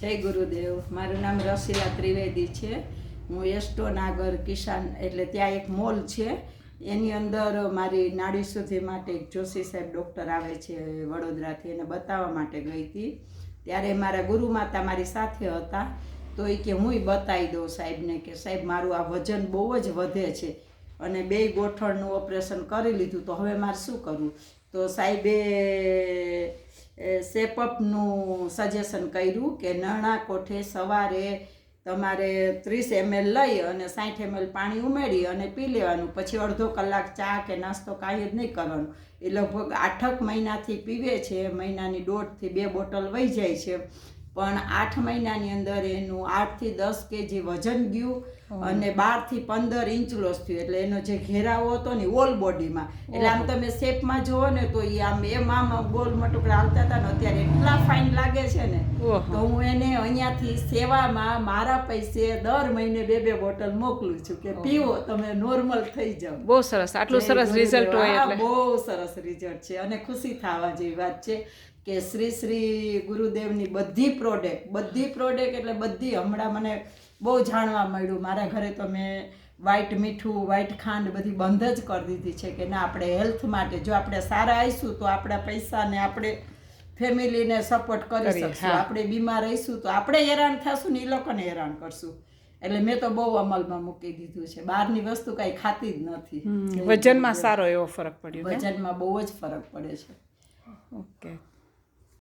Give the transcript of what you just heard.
જય ગુરુદેવ. મારું નામ રસીલા ત્રિવેદી છે. હું એસ્ટો નાગર કિસાન એટલે ત્યાં એક મોલ છે, એની અંદર મારી નાડી સુધી માટે એક જોશી સાહેબ ડૉક્ટર આવે છે વડોદરાથી, એને બતાવવા માટે ગઈ હતી. ત્યારે મારા ગુરુ માતા મારી સાથે હતા. તો એ કે હું બતાવી દઉં સાહેબને કે સાહેબ મારું આ વજન બહુ જ વધે છે અને 2 ગોઠણનું ઓપરેશન કરી લીધું, તો હવે મારે શું કરવું? તો સાહેબે શેપઅપનું સજેશન કર્યું કે નરણા કોઠે સવારે તમારે 30 ml લઈ અને 60 ml પાણી ઉમેરી અને પી લેવાનું. પછી અડધો કલાક ચા કે નાસ્તો કાંઈ જ નહીં કરવાનું. એ લગભગ 8 મહિનાથી પીવે છે, મહિનાની 1.5 થી 2 બોટલ વહી જાય છે. પણ 8 મહિનાની અંદર એનું 8 થી 10 kg વજન ગયું અને 12 થી 15 ઇંચ લોસ થયું. એટલે એનો જે ઘેરાવો હતો ને ઓલ બોડીમાં, એટલે આમ તમે શેપમાં જુઓ ને તો એ આમ ગોલ મટુકડા આવતા હતા ને, અત્યારે એટલા ફાઇન લાગે છે ને. તો હું એને અહીંયાથી સેવામાં મારા પૈસે દર મહિને 2 બોટલ મોકલું છું કે પીવો, તમે નોર્મલ થઈ જાઓ. બહુ સરસ, આટલું સરસ રિઝલ્ટ હોય એટલે બહુ સરસ રિઝલ્ટ છે અને ખુશી થવા જેવી વાત છે કે શ્રી ગુરુદેવની બધી પ્રોડક્ટ એટલે બધી હમણાં મને બહુ જાણવા મળ્યું. મારા ઘરે તો મેં વ્હાઈટ મીઠું, વ્હાઈટ ખાંડ બધી બંધ જ કરી દીધી છે કે ના, આપણે હેલ્થ માટે જો આપણે સારા આવીશું તો આપણા પૈસાને આપણે ફેમિલીને સપોર્ટ કરી શકશું. આપણે બીમાર રહીશું તો આપણે હેરાન થશું ને એ લોકોને હેરાન કરશું. એટલે મેં તો બહુ અમલમાં મૂકી દીધું છે. બહારની વસ્તુ કાંઈ ખાતી જ નથી. વજનમાં સારો એવો ફરક પડ્યો, વજનમાં બહુ જ ફરક પડે છે. ઓકે.